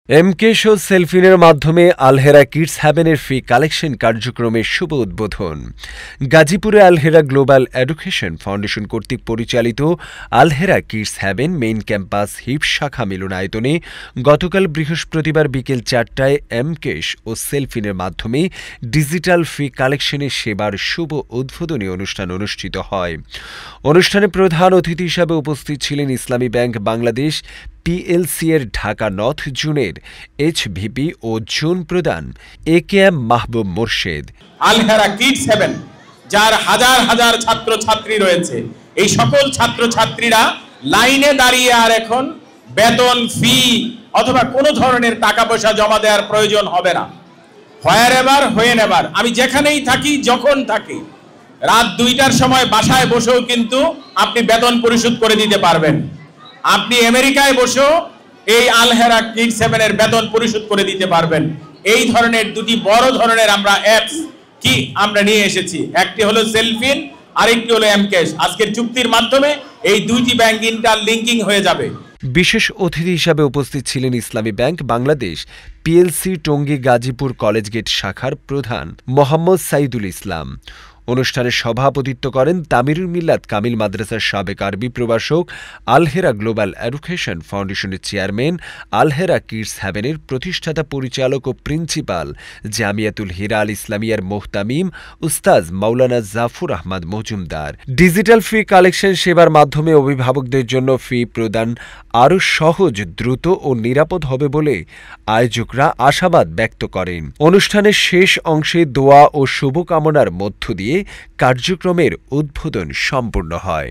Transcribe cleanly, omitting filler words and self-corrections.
এমকেশ ও সেলফিনের মাধ্যমে আলহেরা কিডস হ্যাভেনের ফি কালেকশন কার্যক্রমের শুভ উদ্বোধন। গাজীপুরে আলহেরা গ্লোবাল এডুকেশন ফাউন্ডেশন কর্তৃক পরিচালিত Alhera kids haven main campus হিপ শাখা মিলনায়তনে গতকাল বৃহস্পতিবার বিকেল ৪টায় এমকেশ ও সেলফিনের মাধ্যমে ডিজিটাল ফি কালেকশনের সেবার শুভ উদ্বোধনী অনুষ্ঠান অনুষ্ঠিত হয়। অনুষ্ঠানে প্রধান অতিথি হিসাবে উপস্থিত ছিলেন ইসলামী ব্যাংক বাংলাদেশ পিএলসি এর ঢাকা নর্থ জোনের এইচভিপি ও জোন প্রধান একেএম মাহবুব মোর্শেদ। আলহেরা কিডস হ্যাভেন, যার হাজার হাজার ছাত্রছাত্রী রয়েছে, এই সকল ছাত্রছাত্রীরা লাইনে দাঁড়িয়ে আর এখন বেতন, ফি অথবা কোনো ধরনের টাকা পয়সা জমা দেওয়ার প্রয়োজন হবে না। হোয়ার এভার হোয়েন এভার, আমি যেখানেই থাকি, যখন থাকি, রাত ২টার সময় বাসায় বসেও কিন্তু আপনি বেতন পরিশোধ করে দিতে পারবেন। আপনি আমেরিকায় বসেও এই আলহেরা কিডস হ্যাভেনের বেতন পরিশোধ করে দিতে পারবেন। এই ধরনের দুটি বড় ধরনের আমরা অ্যাপস আমরা নিয়ে এসেছি। একটি হলো সেলফিন, আরেকটি হলো এমকেশ। আজকের চুক্তির মাধ্যমে এই দুইটি ব্যাংক ইন্টারলিংকিং হয়ে যাবে। বিশেষ অতিথি হিসাবে উপস্থিত ছিলেন Islami bank Bangladesh PLC Tongi Gazipur college gate শাখার প্রধান মোহাম্মদ সাইদুল ইসলাম। অনুষ্ঠানে সভাপতিত্ব করেন তামিরুল মিল্লাত কামিল মাদ্রাসার সাবেক আরবি প্রভাষক, আলহেরা গ্লোবাল এডুকেশন ফাউন্ডেশনের চেয়ারম্যান, আলহেরা কিডস হ্যাভেনের প্রতিষ্ঠাতা পরিচালক ও প্রিন্সিপাল জামিয়াতুল হিরা আল ইসলামিয়ার মোহতামিম উস্তাজ মাওলানা জাফর আহমদ মজুমদার। ডিজিটাল ফি কালেকশন সেবার মাধ্যমে অভিভাবকদের জন্য ফি প্রদান আরও সহজ, দ্রুত ও নিরাপদ হবে বলে আয়োজকরা আশাবাদ ব্যক্ত করেন। অনুষ্ঠানের শেষ অংশে দোয়া ও শুভকামনার মধ্য দিয়ে কার্যক্রমের উদ্বোধন সম্পন্ন হয়।